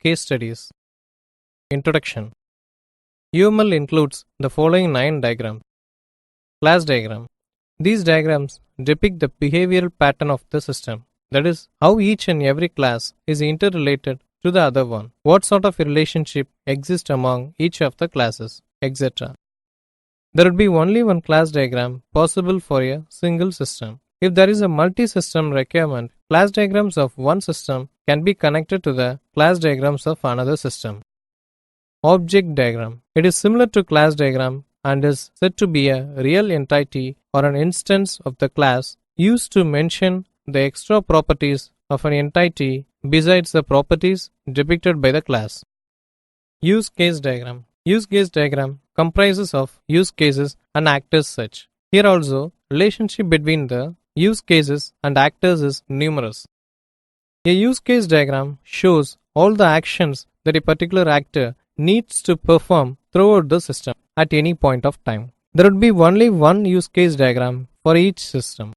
case studies. Introduction. UML includes the following 9 diagrams. Class diagram. These diagrams depict the behavioral pattern of the system. That is, how each and every class is interrelated to the other one, what sort of a relationship exists among each of the classes, etc. There would be only one class diagram possible for a single system. If there is a multi-system requirement, class diagrams of one system can be connected to the class diagrams of another system. Object diagram. It is similar to class diagram and is said to be a real entity or an instance of the class used to mention the extra properties of an entity besides the properties depicted by the class. Use case diagram. Use case diagram comprises of use cases and actors such. Here also, relationship between the use cases and actors is numerous. A use case diagram shows all the actions that a particular actor needs to perform throughout the system at any point of time. There would be only one use case diagram for each system.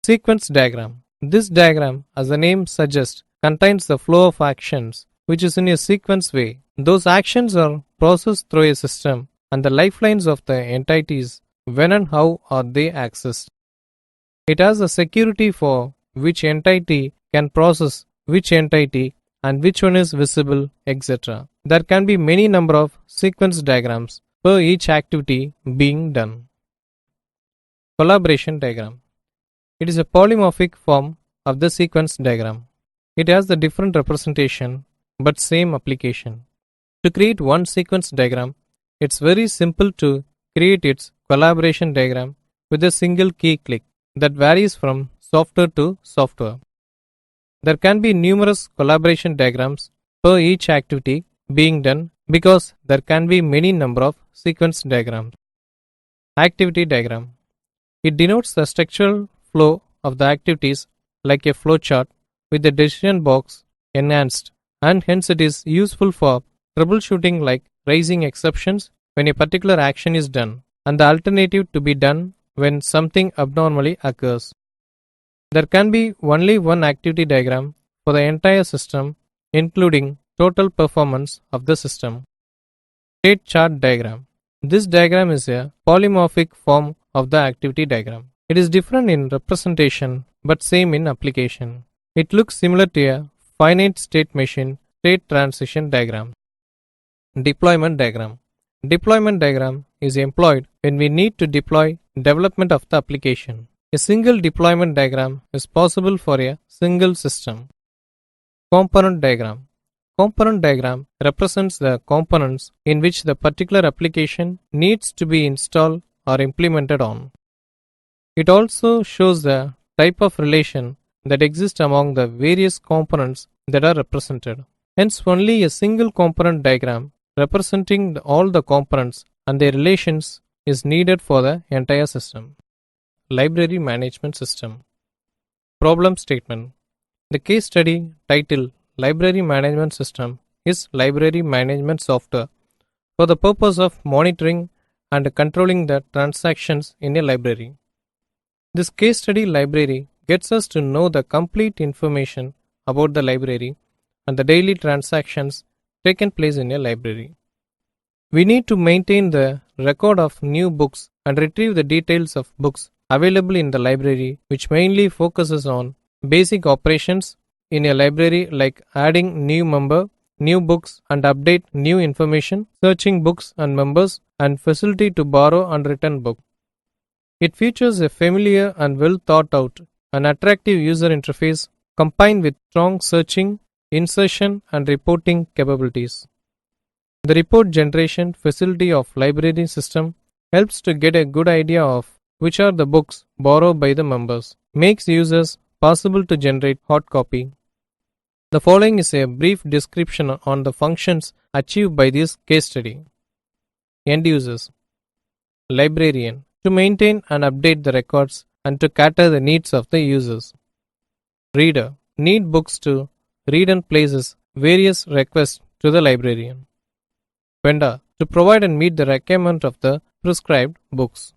Sequence diagram. This diagram, as the name suggests, contains the flow of actions which is in a sequence way. Those actions are processed through a system and the lifelines of the entities when and how are they accessed. It has a security for which entity can process which entity and which one is visible, etc. There can be many number of sequence diagrams per each activity being done. Collaboration diagram. It is a polymorphic form of the sequence diagram. It has the different representation but same application. To create one sequence diagram, it's very simple to create its collaboration diagram with a single key click that varies from software to software. There can be numerous collaboration diagrams per each activity being done because there can be many number of sequence diagrams. Activity diagram. It denotes the structural flow of the activities like a flowchart with the decision box enhanced, and hence it is useful for troubleshooting like raising exceptions when a particular action is done and the alternative to be done when something abnormally occurs. There can be only one activity diagram for the entire system, including total performance of the system. State chart diagram. This diagram is a polymorphic form of the activity diagram. It is different in representation but same in application. It looks similar to a finite state machine state transition diagram. Deployment diagram. Deployment diagram is employed when we need to deploy development of the application. A single deployment diagram is possible for a single system. Component diagram. Component diagram represents the components in which the particular application needs to be installed or implemented on. It also shows the type of relation that exists among the various components that are represented. Hence, only a single component diagram representing all the components and their relations is needed for the entire system. Library management system. Problem statement. The case study titled Library Management System is library management software for the purpose of monitoring and controlling the transactions in a library. This case study library gets us to know the complete information about the library and the daily transactions taken place in a library. We need to maintain the record of new books and retrieve the details of books available in the library, which mainly focuses on basic operations in a library like adding new member, new books and update new information, searching books and members, and facility to borrow and return book. It features a familiar and well thought out and attractive user interface combined with strong searching, insertion and reporting capabilities. The report generation facility of library system helps to get a good idea of which are the books borrowed by the members, makes users possible to generate hard copy. The following is a brief description on the functions achieved by this case study. End users. Librarian, to maintain and update the records and to cater the needs of the users. Reader, need books to read and places various requests to the librarian. Vendor, to provide and meet the requirement of the prescribed books.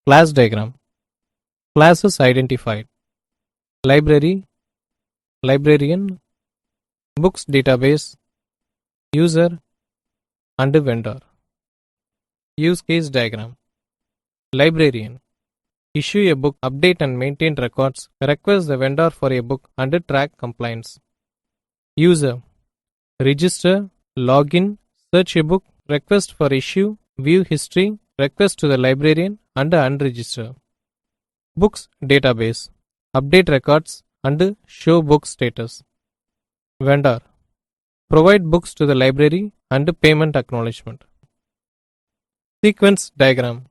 Class diagram. Classes identified. Library, librarian, books database, user and vendor. Use case diagram. Librarian. Issue a book, update and maintain records, request the vendor for a book and track compliance. User. Register, login, search a book, request for issue, view history, request to the librarian and unregister. Books database. Update records and show book status. Vendor. Provide books to the library and payment acknowledgement. Sequence diagram.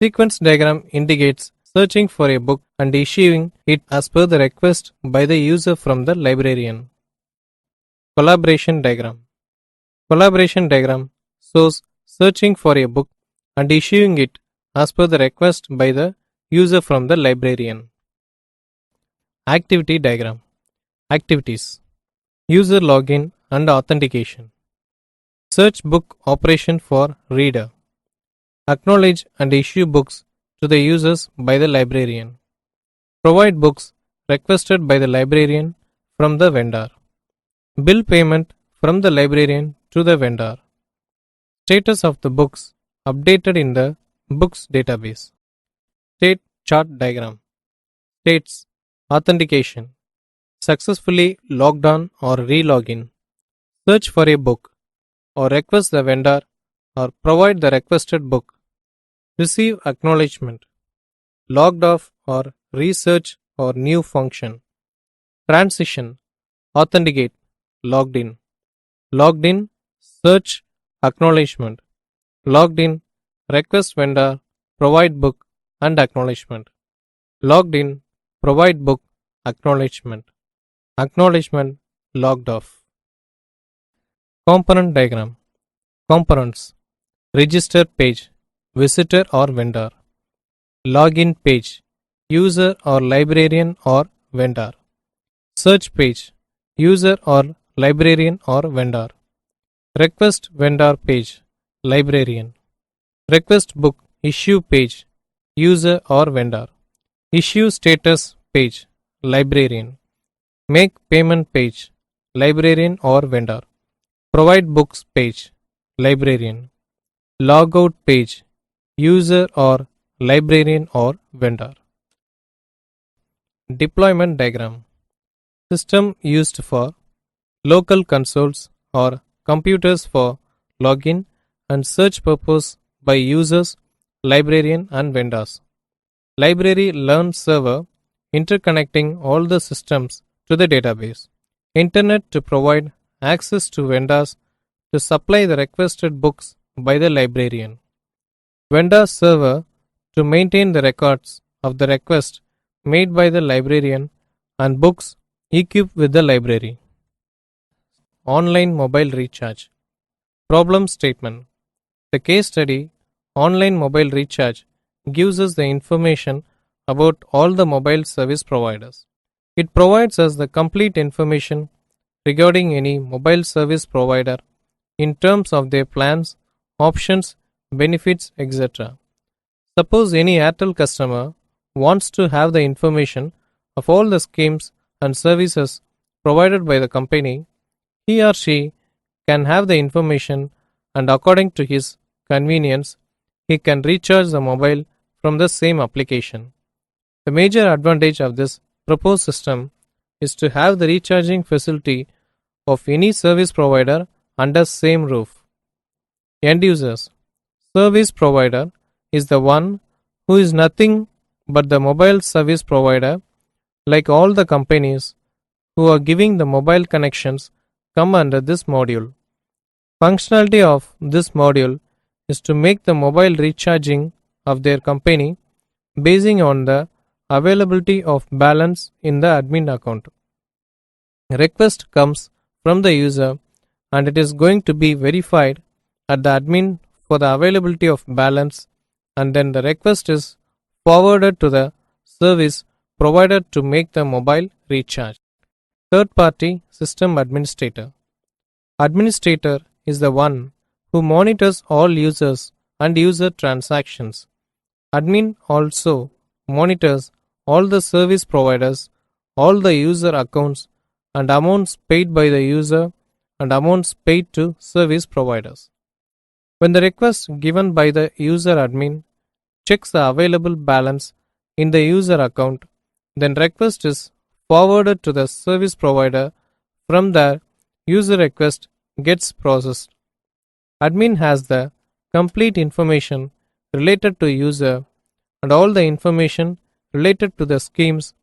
Sequence diagram indicates searching for a book and issuing it as per the request by the user from the librarian. Collaboration diagram. Collaboration diagram shows searching for a book and issuing it as per the request by the user from the librarian. Activity diagram. Activities. User login and authentication. Search book operation for reader. Acknowledge and issue books to the users by the librarian. Provide books requested by the librarian from the vendor. Bill payment from the librarian to the vendor. Status of the books updated in the books database. State chart diagram. States authentication. Successfully logged on or re-login. Search for a book or request the vendor or provide the requested book. Receive acknowledgement. Logged off or research or new function. Transition. Authenticate. Logged in. Logged in. Search. Acknowledgement. Logged in. Request vendor. Provide book and acknowledgement. Logged in. Provide book. Acknowledgement. Acknowledgement. Logged off. Component diagram. Components. Register page. Visitor or vendor. Login page. User or librarian or vendor. Search page. User or librarian or vendor. Request vendor page. Librarian. Request book issue page. User or vendor. Issue status page. Librarian. Make payment page. Librarian or vendor. Provide books page. Librarian. Logout page. User or librarian or vendor. Deployment diagram. System used for local consoles or computers for login and search purpose by users, librarian and vendors. Library learn server interconnecting all the systems to the database. Internet to provide access to vendors to supply the requested books by the librarian. Vendor server to maintain the records of the request made by the librarian and books equipped with the library. Online mobile recharge. Problem statement. The case study online mobile recharge gives us the information about all the mobile service providers. It provides us the complete information regarding any mobile service provider in terms of their plans, options, benefits, etc. Suppose any Airtel customer wants to have the information of all the schemes and services provided by the company, he or she can have the information and according to his convenience, he can recharge the mobile from the same application. The major advantage of this proposed system is to have the recharging facility of any service provider under same roof. End users. Service provider is the one who is nothing but the mobile service provider, like all the companies who are giving the mobile connections come under this module. Functionality of this module is to make the mobile recharging of their company basing on the availability of balance in the admin account. Request comes from the user and it is going to be verified at the admin for the availability of balance, and then the request is forwarded to the service provider to make the mobile recharge. Third party system administrator. Administrator is the one who monitors all users and user transactions. Admin also monitors all the service providers, all the user accounts and amounts paid by the user and amounts paid to service providers. When the request given by the user admin checks the available balance in the user account, then request is forwarded to the service provider. From there, user request gets processed. Admin has the complete information related to user and all the information related to the schemes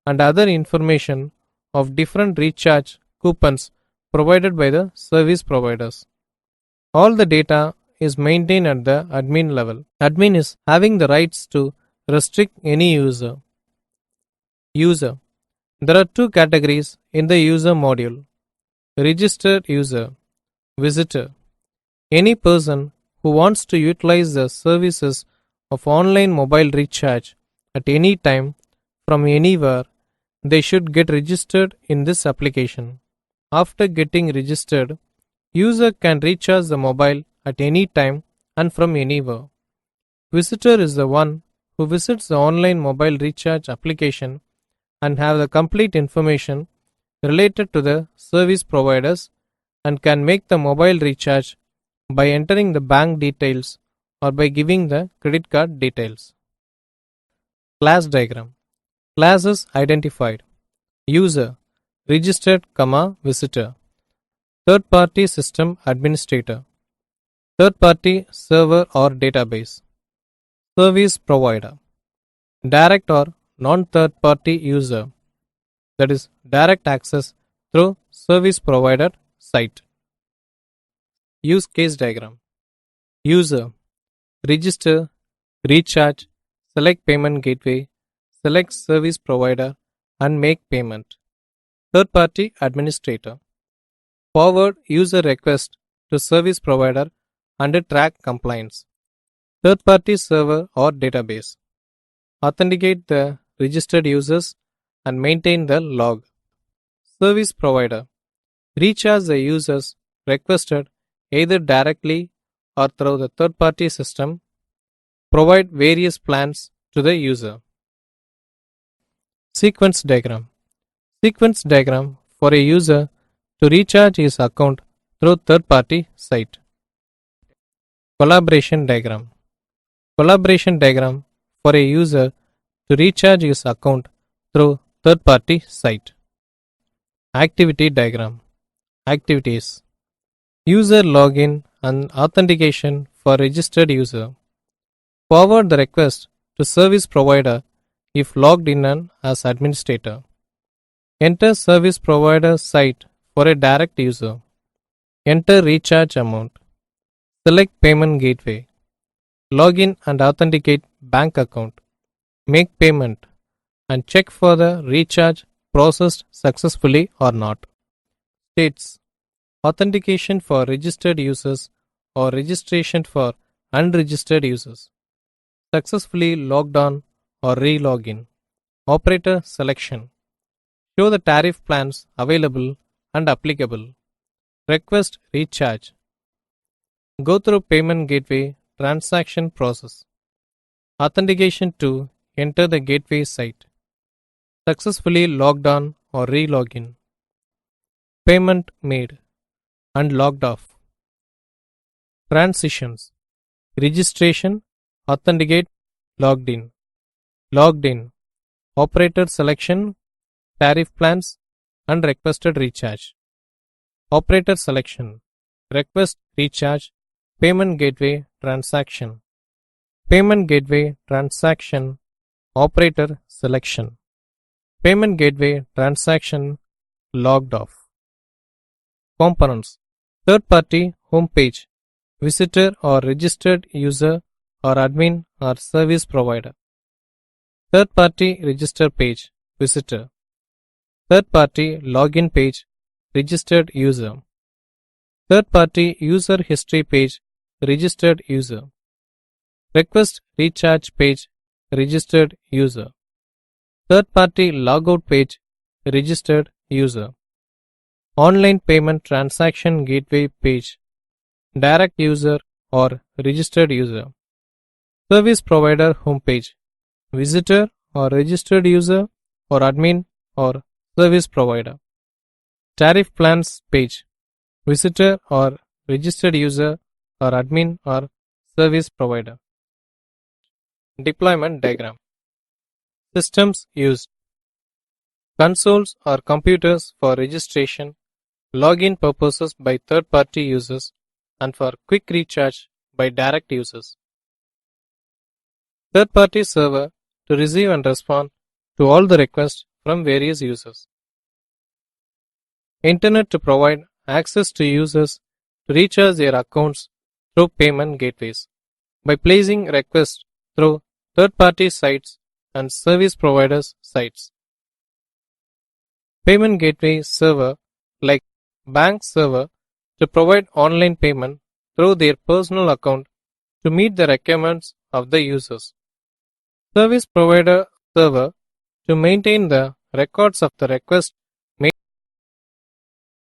and other information of different recharge coupons provided by the service providers. All the data is maintained at the admin level. Admin is having the rights to restrict any user. User. There are two categories in the user module: registered user, visitor. Any person who wants to utilize the services of online mobile recharge at any time from anywhere, they should get registered in this application. After getting registered, user can recharge the mobile at any time and from anywhere. Visitor is the one who visits the online mobile recharge application and have the complete information related to the service providers and can make the mobile recharge by entering the bank details or by giving the credit card details. Class diagram. Classes identified. User, registered, visitor. Third party system administrator. Third party server or database. Service provider. Direct or non-third party user, that is direct access through service provider site. Use case diagram. User, register, recharge, select payment gateway, select service provider and make payment. Third party administrator, forward user request to service provider and track compliance. Third party server or database, authenticate the registered users and maintain the log. Service provider, recharge the users requested either directly or through the third party system, provide various plans to the user. Sequence diagram. Sequence diagram for a user to recharge his account through third party site. Collaboration diagram. Collaboration diagram for a user to recharge his account through third party site. Activity diagram. Activities. User login and authentication for registered user. Forward the request to service provider if logged in as administrator. Enter service provider site for a direct user. Enter recharge amount. Select payment gateway. Login and authenticate bank account. Make payment and check for the recharge processed successfully or not. States: authentication for registered users or registration for unregistered users. Successfully logged on or re-login. Operator selection. Show the tariff plans available and applicable. Request recharge. Go through payment gateway transaction process. Authentication to enter the gateway site. Successfully logged on or re-login. Payment made and logged off. Transitions. Registration, authenticate, logged in. Logged in. Operator selection, tariff plans and requested recharge. Operator selection. Request recharge, payment gateway transaction. Payment gateway transaction, operator selection. Payment gateway transaction logged off. Components. Third party home page. Visitor or registered user or admin or service provider. Third party register page. Visitor. Third party login page. Registered user. Third party user history page. Registered user. Request recharge page. Registered user. Third party logout page. Registered user. Online payment transaction gateway page. Direct user or registered user. Service provider homepage. Visitor or registered user or admin or service provider. Tariff plans page. Visitor or registered user or admin or service provider. Deployment diagram. Systems used. Consoles or computers for registration, login purposes by third-party users, and for quick recharge by direct users. Third-party server to receive and respond to all the requests from various users. Internet to provide access to users to recharge their accounts through payment gateways by placing requests through third-party sites and service providers' sites. Payment gateway server like bank server to provide online payment through their personal account to meet the requirements of the users. Service provider server to maintain the records of the request